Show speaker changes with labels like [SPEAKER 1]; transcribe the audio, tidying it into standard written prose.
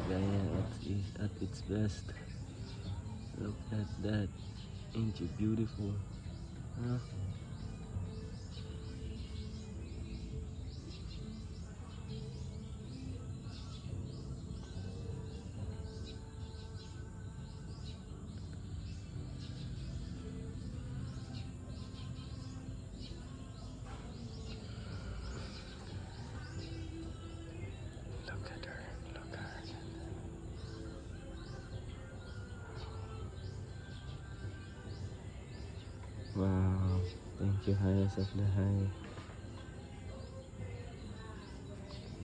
[SPEAKER 1] Gaya at its best. Look at that. Ain't you beautiful? Huh? Look at her. Look at her. Wow. Thank you, highest of the high.